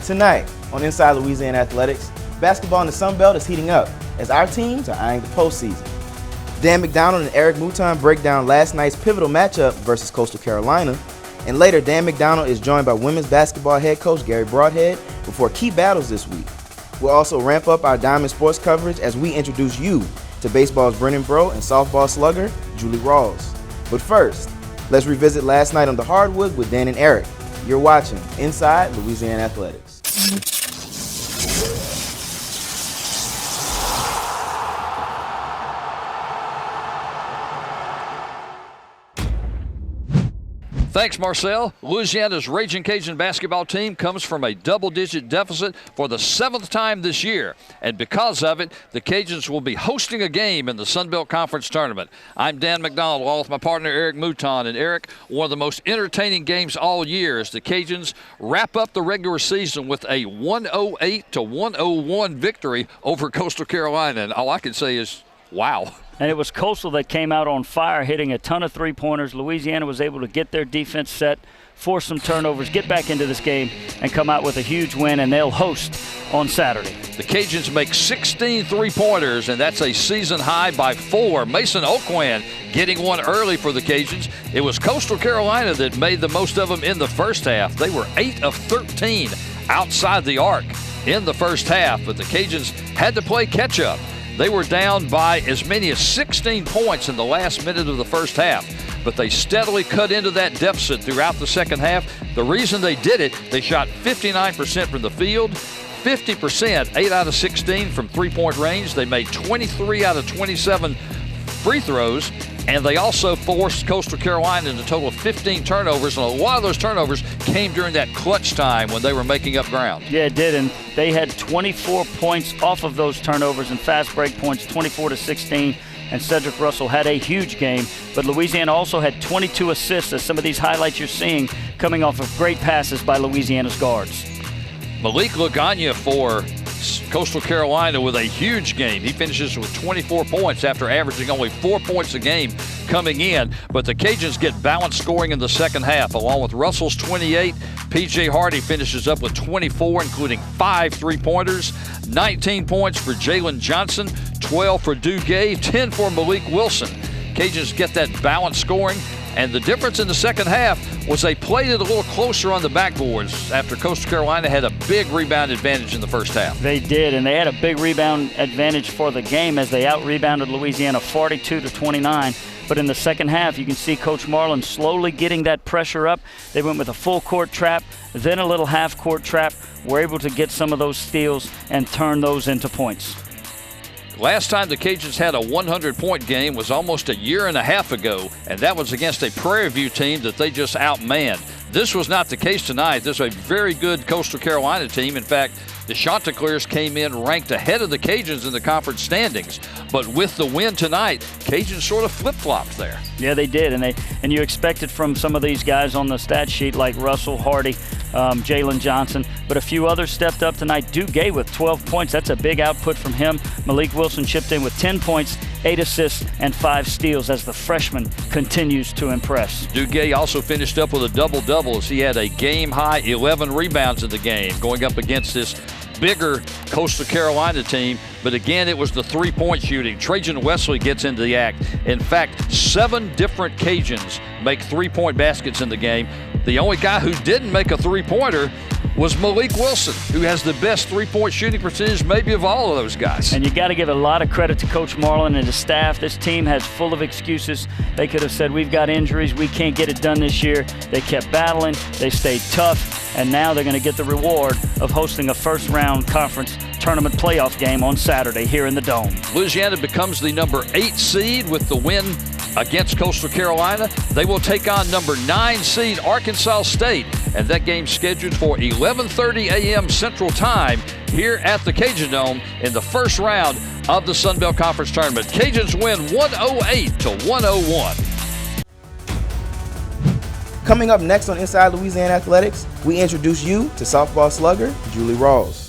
Tonight on Inside Louisiana Athletics, basketball in the Sun Belt is heating up as our teams are eyeing the postseason. Dan McDonald and Eric Mouton break down last night's pivotal matchup versus Coastal Carolina. And later, Dan McDonald is joined by women's basketball head coach Gary Broadhead before key battles this week. We'll also ramp up our Diamond Sports coverage as we introduce you to baseball's Brennan Bro and softball slugger Julie Rawls. But first, let's revisit last night on the hardwood with Dan and Eric. You're watching Inside Louisiana Athletics. Thanks, Marcel. Louisiana's Ragin Cajun basketball team comes from a double-digit deficit for the 7th time this year. And because of it, the Cajuns will be hosting a game in the Sun Belt Conference Tournament. I'm Dan McDonald, along with my partner Eric Mouton. And Eric, one of the most entertaining games all year as the Cajuns wrap up the regular season with a 108-101 victory over Coastal Carolina. And all I can say is, wow. And it was Coastal that came out on fire, hitting a ton of three-pointers. Louisiana was able to get their defense set, force some turnovers, get back into this game, and come out with a huge win, and they'll host on Saturday. The Cajuns make 16 three-pointers, and that's a season high by 4. Mason Oquan getting one early for the Cajuns. It was Coastal Carolina that made the most of them in the first half. They were 8 of 13 outside the arc in the first half, but the Cajuns had to play catch-up. They were down by as many as 16 points in the last minute of the first half, but they steadily cut into that deficit throughout the second half. The reason they did it, they shot 59% from the field, 50%, 8 out of 16 from three-point range. They made 23 out of 27 free throws, and they also forced Coastal Carolina into a total of 15 turnovers, and a lot of those turnovers came during that clutch time when they were making up ground. Yeah, it did, and they had 24 points off of those turnovers and fast break points, 24-16, and Cedric Russell had a huge game, but Louisiana also had 22 assists, as some of these highlights you're seeing coming off of great passes by Louisiana's guards. Malik Laganya for Coastal Carolina with a huge game. He finishes with 24 points after averaging only 4 points a game coming in. But the Cajuns get balanced scoring in the second half. Along with Russell's 28, P.J. Hardy finishes up with 24, including 5 three-pointers, 19 points for Jalen Johnson, 12 for Duguay, 10 for Malik Wilson. Cajuns get that balanced scoring. And the difference in the second half was they played it a little closer on the backboards after Coastal Carolina had a big rebound advantage in the first half. They did, and they had a big rebound advantage for the game as they out-rebounded Louisiana 42-29. But in the second half, you can see Coach Marlin slowly getting that pressure up. They went with a full-court trap, then a little half-court trap, were able to get some of those steals and turn those into points. Last time the Cajuns had a 100-point game was almost a year and a half ago, and that was against a Prairie View team that they just outmanned. This was not the case tonight. This is a very good Coastal Carolina team. In fact, the Chanticleers came in ranked ahead of the Cajuns in the conference standings. But with the win tonight, Cajuns sort of flip-flopped there. Yeah, they did, and you expected from some of these guys on the stat sheet like Russell, Hardy, Jalen Johnson, but a few others stepped up tonight. Duguay with 12 points. That's a big output from him. Malik Wilson chipped in with 10 points, 8 assists, and 5 steals as the freshman continues to impress. Duguay also finished up with a double-double as he had a game-high 11 rebounds in the game, going up against this bigger Coastal Carolina team. But again, it was the three-point shooting. Trajan Wesley gets into the act. In fact, 7 different Cajuns make three-point baskets in the game. The only guy who didn't make a three-pointer was Malik Wilson, who has the best three-point shooting percentage maybe of all of those guys. And you got to give a lot of credit to Coach Marlin and his staff. This team has full of excuses. They could have said, we've got injuries, we can't get it done this year. They kept battling, they stayed tough, and now they're going to get the reward of hosting a first-round conference tournament playoff game on Saturday here in the Dome. Louisiana becomes the number 8 seed with the win against Coastal Carolina. They will take on number 9 seed Arkansas State, and that game's scheduled for 11:30 a.m. Central Time here at the Cajun Dome in the first round of the Sun Belt Conference Tournament. Cajuns win 108-101. Coming up next on Inside Louisiana Athletics, we introduce you to softball slugger Julie Rawls.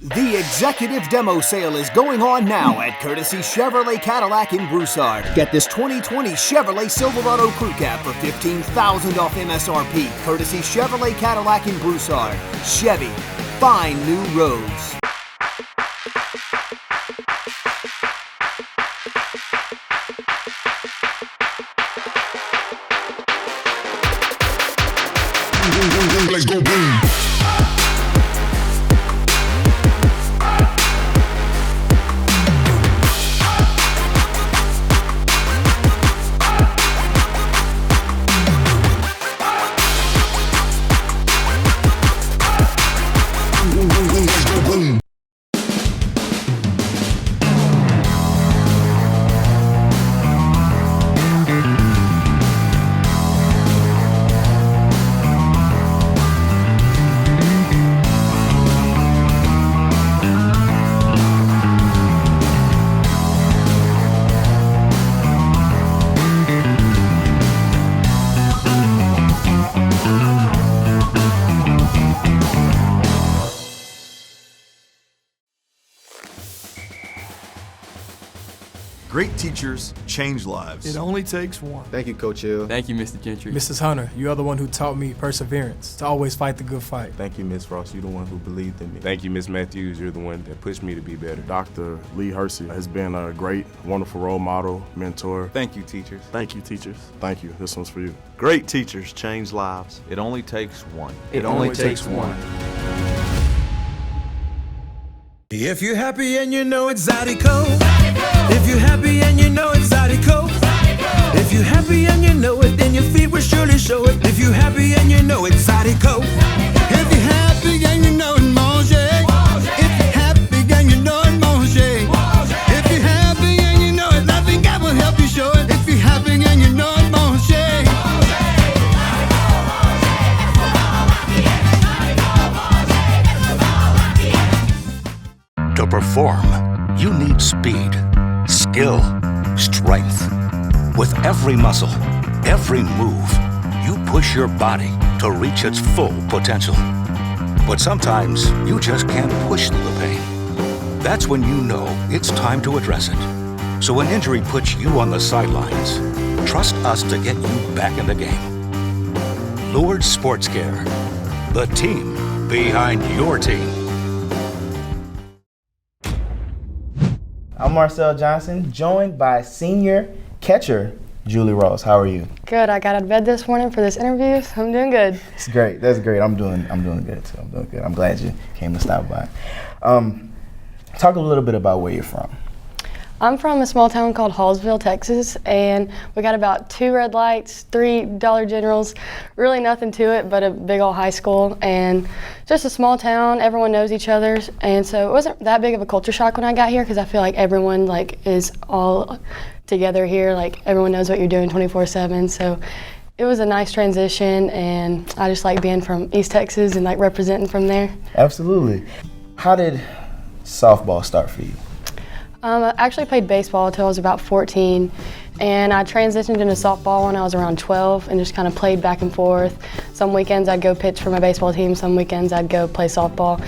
The executive demo sale is going on now at Courtesy Chevrolet Cadillac in Broussard. Get this 2020 Chevrolet Silverado Crew Cab for $15,000 off MSRP. Courtesy Chevrolet Cadillac in Broussard. Chevy, find new roads. Let's go boom. Great teachers change lives. It only takes one. Thank you, Coach Hill. Thank you, Mr. Gentry. Mrs. Hunter, you are the one who taught me perseverance, to always fight the good fight. Thank you, Miss Ross. You're the one who believed in me. Thank you, Miss Matthews. You're the one that pushed me to be better. Dr. Lee Hersey has been a great, wonderful role model, mentor. Thank you, teachers. Thank you, teachers. Thank you. This one's for you. Great teachers change lives. It only takes one. It only takes one. If you're happy and you know it's Zydeco. If you're happy and you know it's Zydeco. If you're happy and you know it, then your feet will surely show it. If you're happy and you know it's Zydeco. If you're happy and you know it, mange. If you're happy and you know it, mange. If you're happy and you know it, I think I will help you show it. If you're happy and you know it, mange. To perform, you need speed, skill, strength. With every muscle, every move, you push your body to reach its full potential. But sometimes you just can't push through the pain. That's when you know it's time to address it. So when injury puts you on the sidelines, trust us to get you back in the game. Lourdes Sports Care, the team behind your team. I'm Marcel Johnson, joined by senior catcher Julie Ross. How are you? Good. I got out of bed this morning for this interview, so I'm doing good. It's great. That's great. I'm doing good too. I'm doing good. I'm glad you came to stop by. Talk a little bit about where you're from. I'm from a small town called Hallsville, Texas, and we got about 2 red lights, 3 Dollar Generals, really nothing to it but a big old high school, and just a small town. Everyone knows each other, and so it wasn't that big of a culture shock when I got here because I feel like everyone is all together here. Like everyone knows what you're doing 24/7, so it was a nice transition, and I just like being from East Texas and like representing from there. Absolutely. How did softball start for you? I actually played baseball until I was about 14, and I transitioned into softball when I was around 12 and just kind of played back and forth. Some weekends I'd go pitch for my baseball team, some weekends I'd go play softball.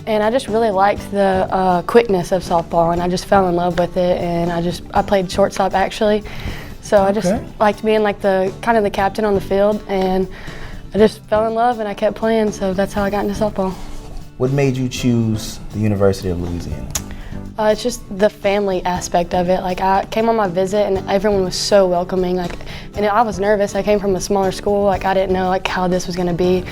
And I just really liked the quickness of softball, and I just fell in love with it, and I played shortstop actually. So I just liked being like the captain on the field, and I just fell in love and I kept playing, so that's how I got into softball. What made you choose the University of Louisiana? It's just the family aspect of it. Like I came on my visit and everyone was so welcoming. And I was nervous. I came from a smaller school. I didn't know how this was going to be,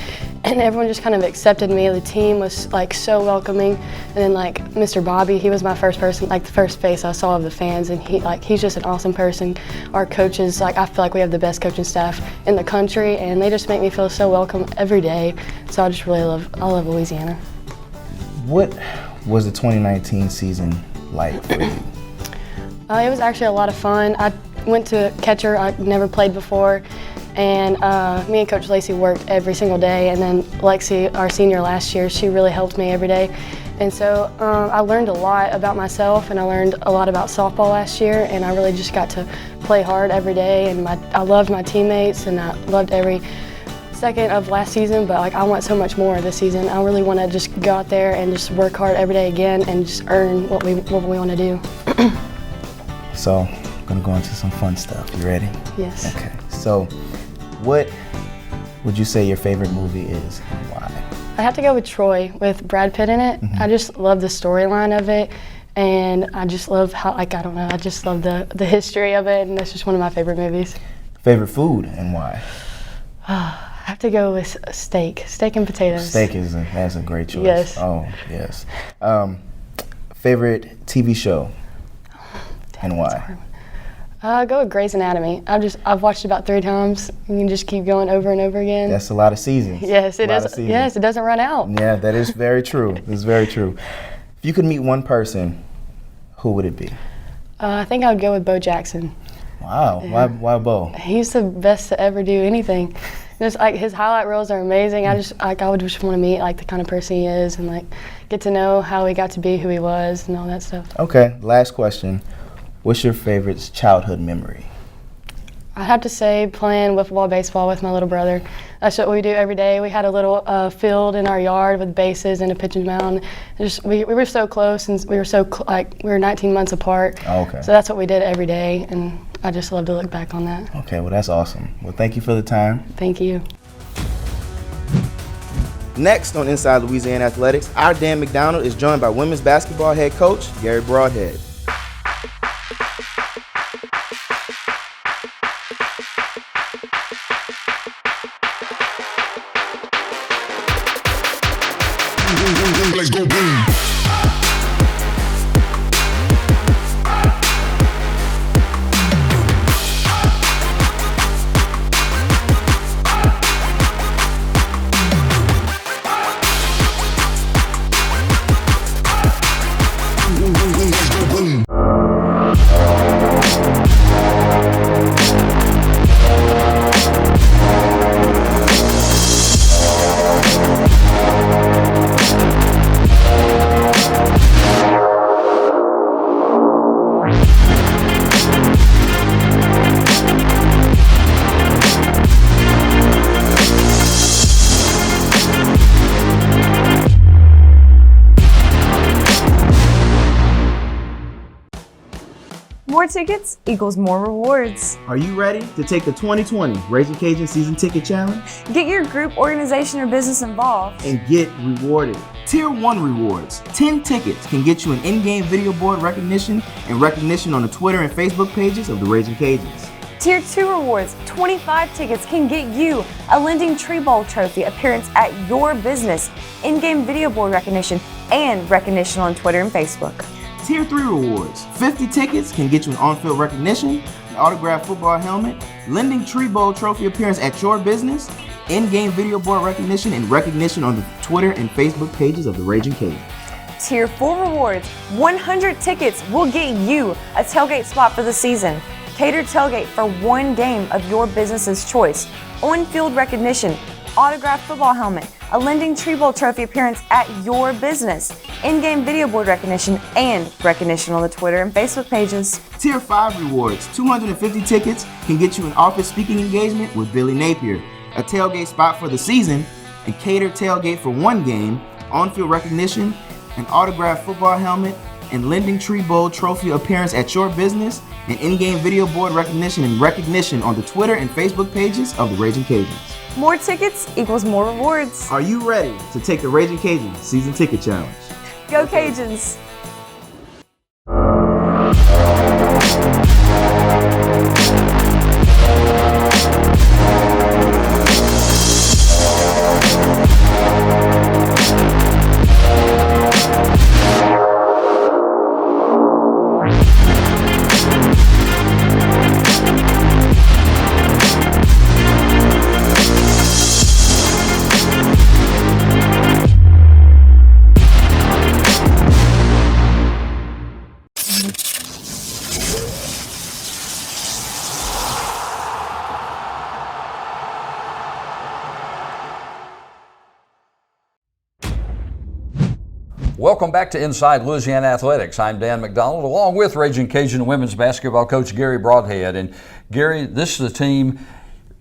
and everyone just kind of accepted me. The team was so welcoming. And then Mr. Bobby, he was my first person, the first face I saw of the fans, and he's just an awesome person. Our coaches, I feel like we have the best coaching staff in the country, and they just make me feel so welcome every day. So I just really love Louisiana. What was the 2019 season like for you? It was actually a lot of fun. I went to catcher. I never played before, and me and Coach Lacey worked every single day, and then Lexi, our senior last year, she really helped me every day. And so I learned a lot about myself, and I learned a lot about softball last year, and I really just got to play hard every day, and I loved my teammates, and I loved every second of last season, but like I want so much more this season. I really want to just go out there and just work hard every day again and just earn what we want to do. So, I'm gonna go into some fun stuff. You ready? Yes. Okay. So, what would you say your favorite movie is and why? I have to go with Troy with Brad Pitt in it. I just love the storyline of it, and I just love how, like, I don't know, I just love the history of it, and that's just one of my favorite movies. Favorite food and why? I have to go with steak and potatoes. That's a great choice. Yes. Oh, yes. Favorite TV show and why? I'll go with Grey's Anatomy. I've watched it about 3 times. You can just keep going over and over again. That's a lot of seasons. Yes, it is. Yes, it doesn't run out. Yeah, that is very true. It's very true. If you could meet one person, who would it be? I think I would go with Bo Jackson. Wow. Yeah. Why Bo? He's the best to ever do anything. Just like his highlight reels are amazing. I would just want to meet like the kind of person he is and like get to know how he got to be who he was and all that stuff. Okay, last question. What's your favorite childhood memory? I'd have to say playing wiffle ball baseball with my little brother. That's what we do every day. We had a little field in our yard with bases and a pitcher's mound. We were so close, and we were 19 months apart. Oh, okay. So that's what we did every day, and I just love to look back on that. Okay, well that's awesome. Well, thank you for the time. Thank you. Next on Inside Louisiana Athletics, our Dan McDonald is joined by women's basketball head coach Gary Broadhead. Let's go boom. More tickets equals more rewards. Are you ready to take the 2020 Ragin Cajuns Season Ticket Challenge? Get your group, organization, or business involved and get rewarded. Tier 1 rewards. 10 tickets can get you an in-game video board recognition and recognition on the Twitter and Facebook pages of the Ragin Cajuns. Tier 2 rewards. 25 tickets can get you a Lending Tree Bowl trophy appearance at your business, in-game video board recognition, and recognition on Twitter and Facebook. Tier 3 rewards. 50 tickets can get you an on-field recognition, an autographed football helmet, Lending Tree Bowl trophy appearance at your business, in-game video board recognition, and recognition on the Twitter and Facebook pages of the Ragin Cajuns. Tier 4 rewards. 100 tickets will get you a tailgate spot for the season. Catered tailgate for one game of your business's choice. On-field recognition, autographed football helmet, a Lending Tree Bowl trophy appearance at your business, in-game video board recognition, and recognition on the Twitter and Facebook pages. Tier 5 rewards. 250 tickets can get you an office speaking engagement with Billy Napier, a tailgate spot for the season, a catered tailgate for one game, on-field recognition, an autographed football helmet, and Lending Tree Bowl trophy appearance at your business, and in-game video board recognition and recognition on the Twitter and Facebook pages of the Ragin Cajuns. More tickets equals more rewards. Are you ready to take the Ragin Cajuns Season Ticket Challenge? Go Cajuns! Welcome back to Inside Louisiana Athletics. I'm Dan McDonald, along with Ragin Cajun women's basketball coach Gary Broadhead. And Gary, this is a team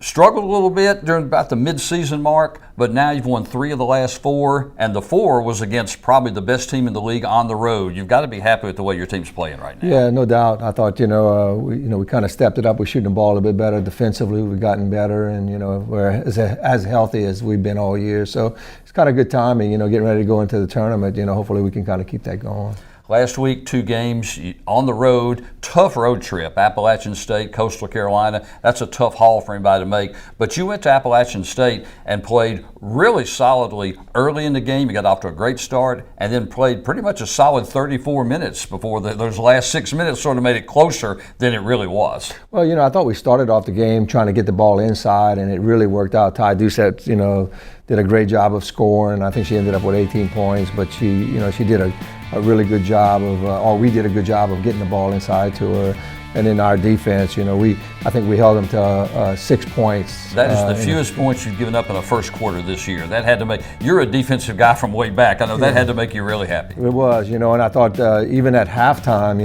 struggled a little bit during about the mid-season mark, but now you've won 3 of the last 4, and the 4 was against probably the best team in the league on the road. You've got to be happy with the way your team's playing right now. Yeah, no doubt. I thought, we kind of stepped it up. We're shooting the ball a bit better defensively. We've gotten better, and we're as healthy as we've been all year. So it's kind of good timing. Getting ready to go into the tournament. Hopefully we can kind of keep that going. Last week, 2 games on the road, tough road trip. Appalachian State, Coastal Carolina. That's a tough haul for anybody to make. But you went to Appalachian State and played really solidly early in the game. You got off to a great start and then played pretty much a solid 34 minutes before those last 6 minutes sort of made it closer than it really was. Well, I thought we started off the game trying to get the ball inside, and it really worked out. Ty Doucette, did a great job of scoring. I think she ended up with 18 points, but she did a really good job of, we did a good job of getting the ball inside to her. And in our defense, I think we held them to 6 points. That is the fewest points you've given up in a first quarter this year. That had to make, you're a defensive guy from way back. I know that had to make you really happy. It was, and I thought even at halftime,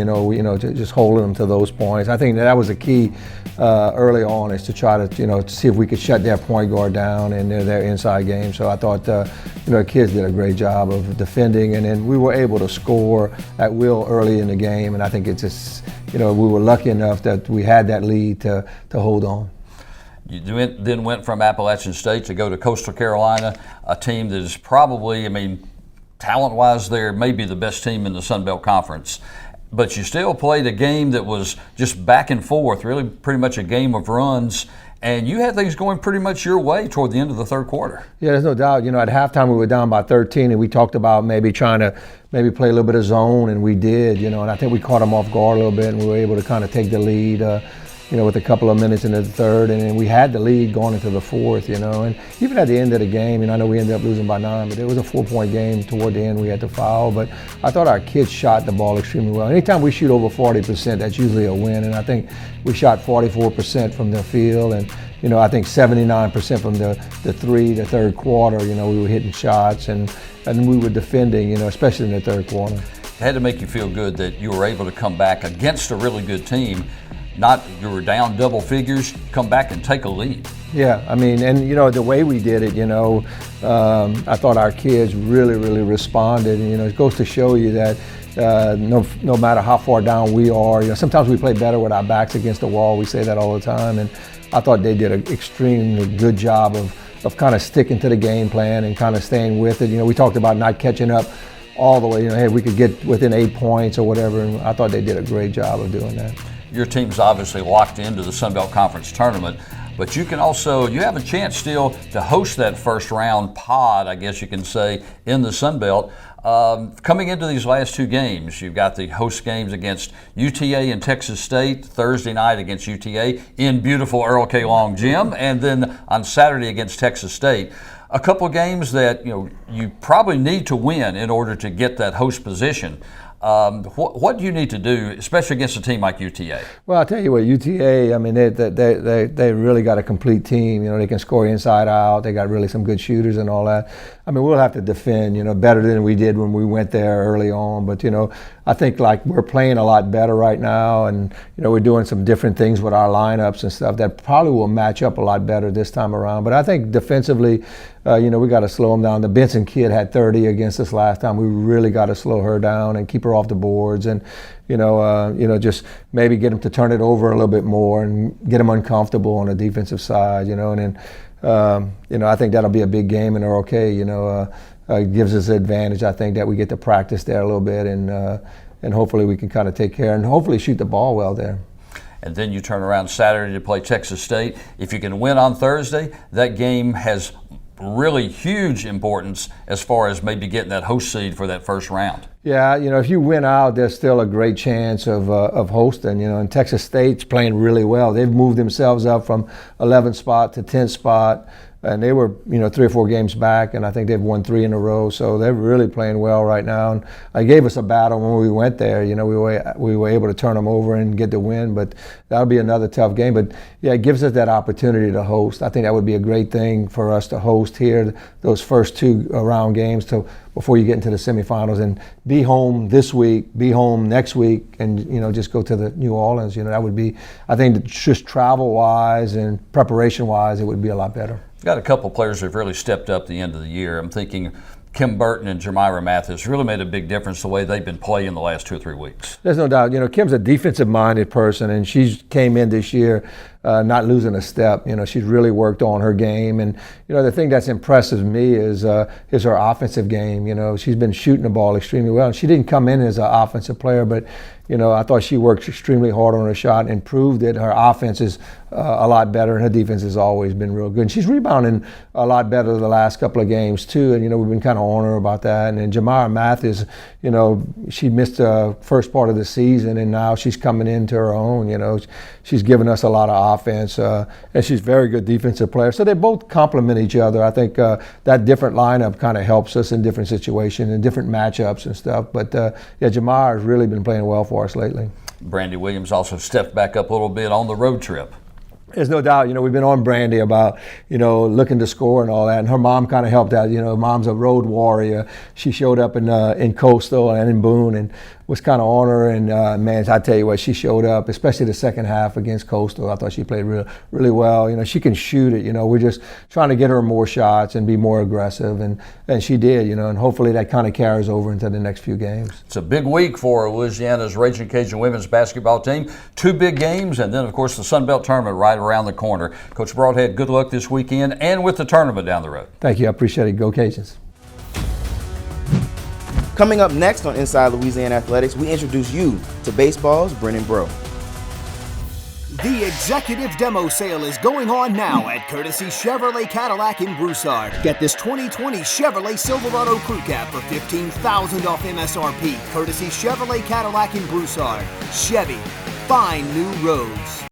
just holding them to those points. I think that was a key early on, is to try to, see if we could shut their point guard down in their inside game. So I thought, the kids did a great job of defending, and then we were able to score at will early in the game. And I think it's just, we were lucky enough that we had that lead to hold on. You then went from Appalachian State to go to Coastal Carolina, a team that is probably, talent-wise, they're maybe the best team in the Sun Belt Conference. But you still played a game that was just back and forth, really pretty much a game of runs. And you had things going pretty much your way toward the end of the third quarter. Yeah, there's no doubt. At halftime we were down by 13, and we talked about maybe trying to play a little bit of zone, and we did, and I think we caught them off guard a little bit, and we were able to kind of take the lead, with a couple of minutes into the third, and then we had the lead going into the fourth, and even at the end of the game, I know we ended up losing by 9, but it was a 4-point game toward the end. We had to foul, but I thought our kids shot the ball extremely well. Anytime we shoot over 40%, that's usually a win, and I think we shot 44% from the field, and I think 79% from the third quarter. We were hitting shots, and we were defending, especially in the third quarter. It had to make you feel good that you were able to come back against a really good team. You were down double figures, come back and take a lead. Yeah, and the way we did it, I thought our kids really, really responded. And it goes to show you that no matter how far down we are, sometimes we play better with our backs against the wall. We say that all the time, and I thought they did an extremely good job of kind of sticking to the game plan and kind of staying with it. We talked about not catching up all the way. Hey, we could get within 8 points or whatever, and I thought they did a great job of doing that. Your team's obviously locked into the Sun Belt Conference tournament, but you have a chance still to host that first round pod, I guess you can say, in the Sun Belt. Coming into these last 2 games, you've got the host games against UTA and Texas State, Thursday night against UTA in beautiful Earl K. Long Gym, and then on Saturday against Texas State. A couple of games that you probably need to win in order to get that host position. What do you need to do, especially against a team like UTA? Well, I'll tell you what, UTA, they really got a complete team. They can score inside out. They got really some good shooters and all that. We'll have to defend, better than we did when we went there early on. But, I think we're playing a lot better right now, and, we're doing some different things with our lineups and stuff that probably will match up a lot better this time around. But I think defensively, we got to slow them down. The Benson kid had 30 against us last time. We really got to slow her down and keep her off the boards, and just maybe get them to turn it over a little bit more and get them uncomfortable on the defensive side, and then I think that'll be a big game, and they're okay. It gives us an advantage. I think that we get to practice there a little bit, and hopefully we can kind of take care and hopefully shoot the ball well there. And then you turn around Saturday to play Texas State. If you can win on Thursday, that game has really huge importance as far as maybe getting that host seed for that first round. Yeah, if you win out, there's still a great chance of hosting. And Texas State's playing really well. They've moved themselves up from 11th spot to 10th spot. and they were 3 or 4 games back, and I think they've won 3 in a row. So they're really playing well right now. And I gave us a battle when we went there. We were able to turn them over and get the win, but that'll be another tough game. But yeah, it gives us that opportunity to host. I think that would be a great thing for us to host here those first 2 round games before you get into the semifinals, and be home this week, be home next week, and just go to the New Orleans. That would be, I think, just travel-wise and preparation-wise, it would be a lot better. Got a couple players who have really stepped up the end of the year. I'm thinking Kim Burton and Jamira Mathis really made a big difference the way they've been playing the last 2 or 3 weeks. There's no doubt. Kim's a defensive-minded person, and she came in this year not losing a step. She's really worked on her game, and the thing that's impresses me is her offensive game. She's been shooting the ball extremely well, and she didn't come in as an offensive player, but I thought she worked extremely hard on her shot and proved that her offense is a lot better, and her defense has always been real good. And she's rebounding a lot better the last couple of games too, and we've been kind of on her about that. And then Jamira Mathis, she missed the first part of the season, and now she's coming into her own. She's given us a lot of offense, and she's a very good defensive player. So they both complement each other. I think that different lineup kind of helps us in different situations and different matchups and stuff. But Jamira has really been playing well for us lately. Brandy Williams also stepped back up a little bit on the road trip. There's no doubt, we've been on Brandy about, looking to score and all that. And her mom kind of helped out. Mom's a road warrior. She showed up in Coastal and in Boone and was kind of on her. And man, I tell you what, she showed up, especially the second half against Coastal. I thought she played really well. She can shoot it. We're just trying to get her more shots and be more aggressive. And she did, and hopefully that kind of carries over into the next few games. It's a big week for Louisiana's Ragin Cajun women's basketball team. 2 big games, and then, of course, the Sun Belt tournament right around the corner. Coach Broadhead, good luck this weekend and with the tournament down the road. Thank you. I appreciate it. Go Cajuns. Coming up next on Inside Louisiana Athletics, we introduce you to baseball's Brennan Bro. The executive demo sale is going on now at Courtesy Chevrolet Cadillac in Broussard. Get this 2020 Chevrolet Silverado Crew Cab for $15,000 off MSRP. Courtesy Chevrolet Cadillac in Broussard. Chevy, find new roads.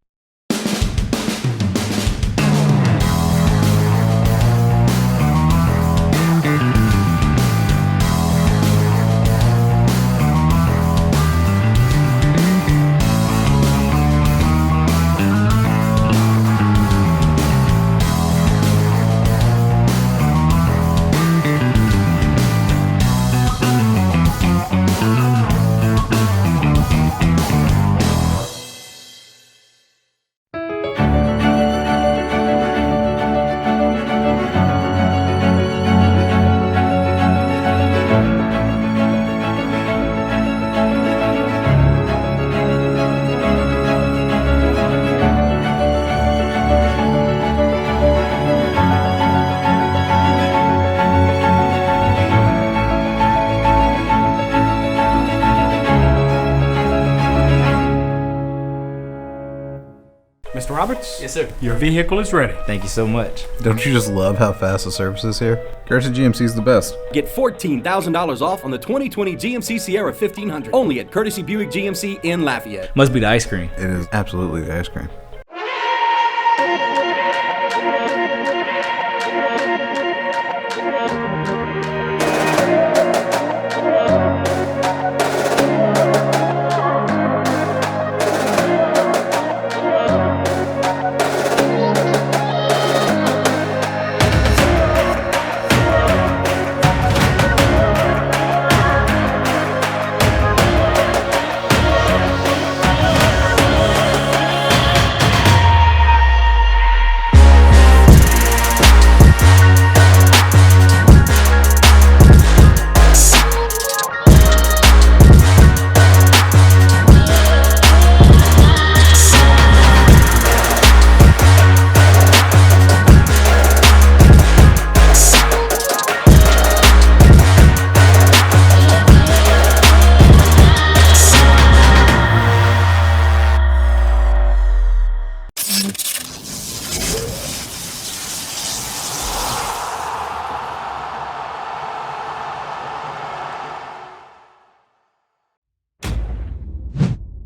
Mr. Roberts? Yes, sir. Your vehicle is ready. Thank you so much. Don't you just love how fast the service is here? Courtesy GMC is the best. Get $14,000 off on the 2020 GMC Sierra 1500. Only at Courtesy Buick GMC in Lafayette. Must be the ice cream. It is absolutely the ice cream.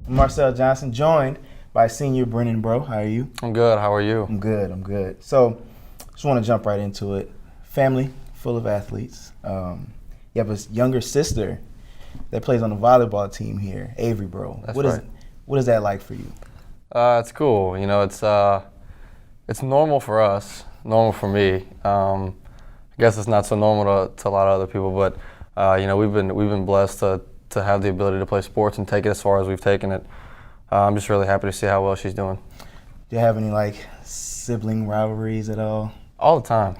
Marcel Johnson, joined by senior Brennan Bro. How are you? I'm good. How are you? I'm good. So, Just want to jump right into it. Family full of athletes. You have a younger sister that plays on the volleyball team here, Avery, bro. That's What right. What is that like for you? It's cool. You know, it's normal for us, normal for me. I guess it's not so normal to a lot of other people, but you know, we've been blessed to have the ability to play sports and take it as far as we've taken it. I'm just really happy to see how well she's doing. Do you have any like sibling rivalries at all? All the time.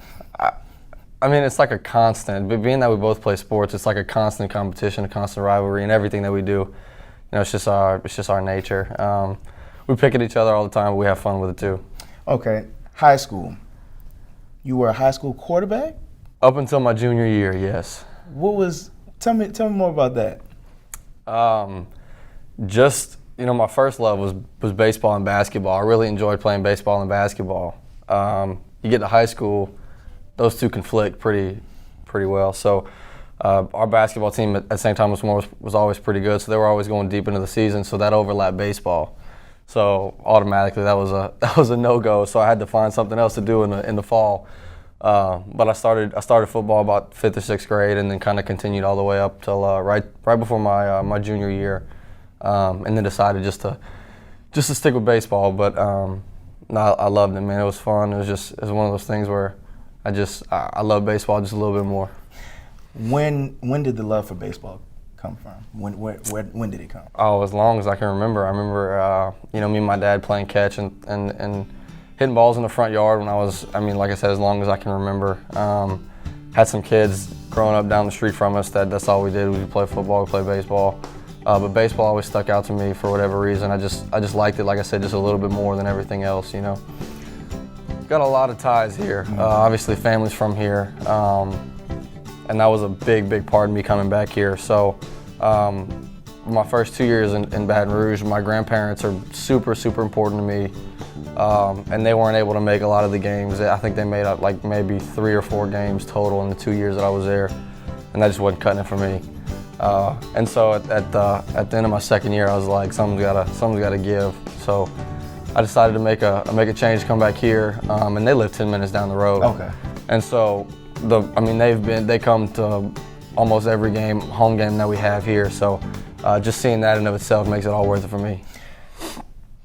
I mean, it's like a constant. But being that we both play sports, it's like a constant competition, a constant rivalry in everything that we do. You know, it's just our nature. We pick at each other all the time, but we have fun with it too. Okay, high school. You were a high school quarterback? Up until my junior year, yes. Tell me more about that. Just, you know, my first love was baseball and basketball. I really enjoyed playing baseball and basketball. You get to high school, those two conflict pretty well. So our basketball team at St. Thomas More was always pretty good, so they were always going deep into the season, so that overlapped baseball. So automatically that was a no-go, so I had to find something else to do in the fall. But I started football about 5th or 6th grade, and then kind of continued all the way up till right before my junior year, and then decided just to stick with baseball. But no, I loved it, man. It was fun. It was one of those things where I love baseball just a little bit more. When did the love for baseball come from? When did it come? Oh, as long as I can remember. I remember you know, me and my dad playing catch and hitting balls in the front yard when I was, I mean, like I said, as long as I can remember. Had some kids growing up down the street from us that's all we did. We play football, we play baseball. But baseball always stuck out to me for whatever reason. I just liked it, like I said, just a little bit more than everything else, you know. Got a lot of ties here. Obviously, family's from here. And that was a big part of me coming back here. So my first 2 years in Baton Rouge, my grandparents are super important to me. And they weren't able to make a lot of the games. I think they made up like maybe 3 or 4 games total in the 2 years that I was there. And that just wasn't cutting it for me. And so at the end of my second year, I was like, something's gotta give. So I decided to make a change, come back here, and they live 10 minutes down the road. Okay. And so they come to almost every home game that we have here. So just seeing that in of itself makes it all worth it for me.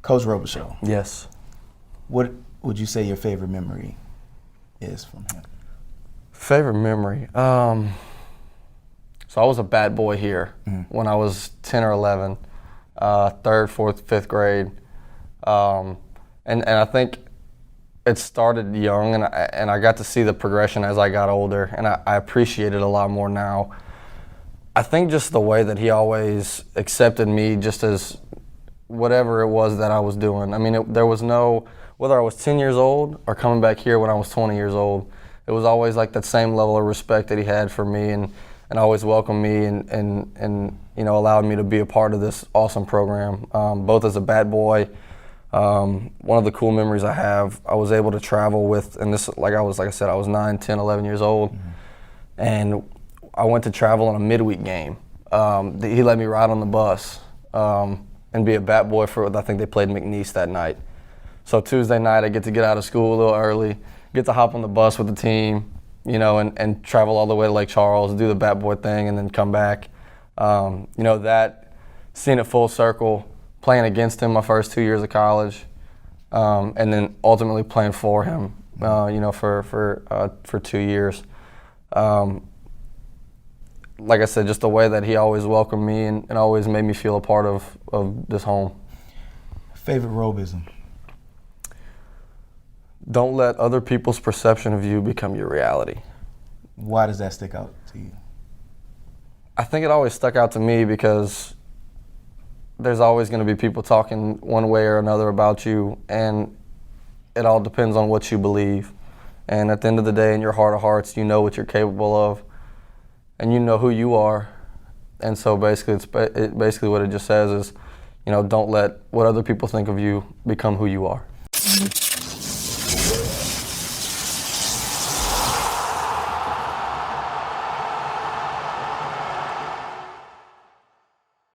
Coach Robichaux. Yes. What would you say your favorite memory is from him? Favorite memory? So I was a bat boy here when I was 10 or 11, 3rd, 4th, 5th grade. And I think it started young, and I got to see the progression as I got older, and I appreciate it a lot more now. I think just the way that he always accepted me just as whatever it was that I was doing. I mean, there was no, whether I was 10 years old or coming back here when I was 20 years old, it was always like that same level of respect that he had for me, and always welcomed me and you know, allowed me to be a part of this awesome program, both as a bat boy. One of the cool memories I have, I was able to travel with, and this, like I said, I was 9, 10, 11 years old, and I went to travel on a midweek game. He let me ride on the bus and be a bat boy for, I think they played McNeese that night. So Tuesday night, I get out of school a little early, get to hop on the bus with the team, you know, and travel all the way to Lake Charles, do the bat boy thing, and then come back. You know, seeing it full circle, playing against him my first 2 years of college, and then ultimately playing for him, you know, for 2 years. Like I said, just the way that he always welcomed me and always made me feel a part of this home. Favorite Robism? Don't let other people's perception of you become your reality. Why does that stick out to you? I think it always stuck out to me because there's always going to be people talking one way or another about you, and it all depends on what you believe. And at the end of the day, in your heart of hearts, you know what you're capable of, and you know who you are. And so basically, basically what it just says is, you know, don't let what other people think of you become who you are.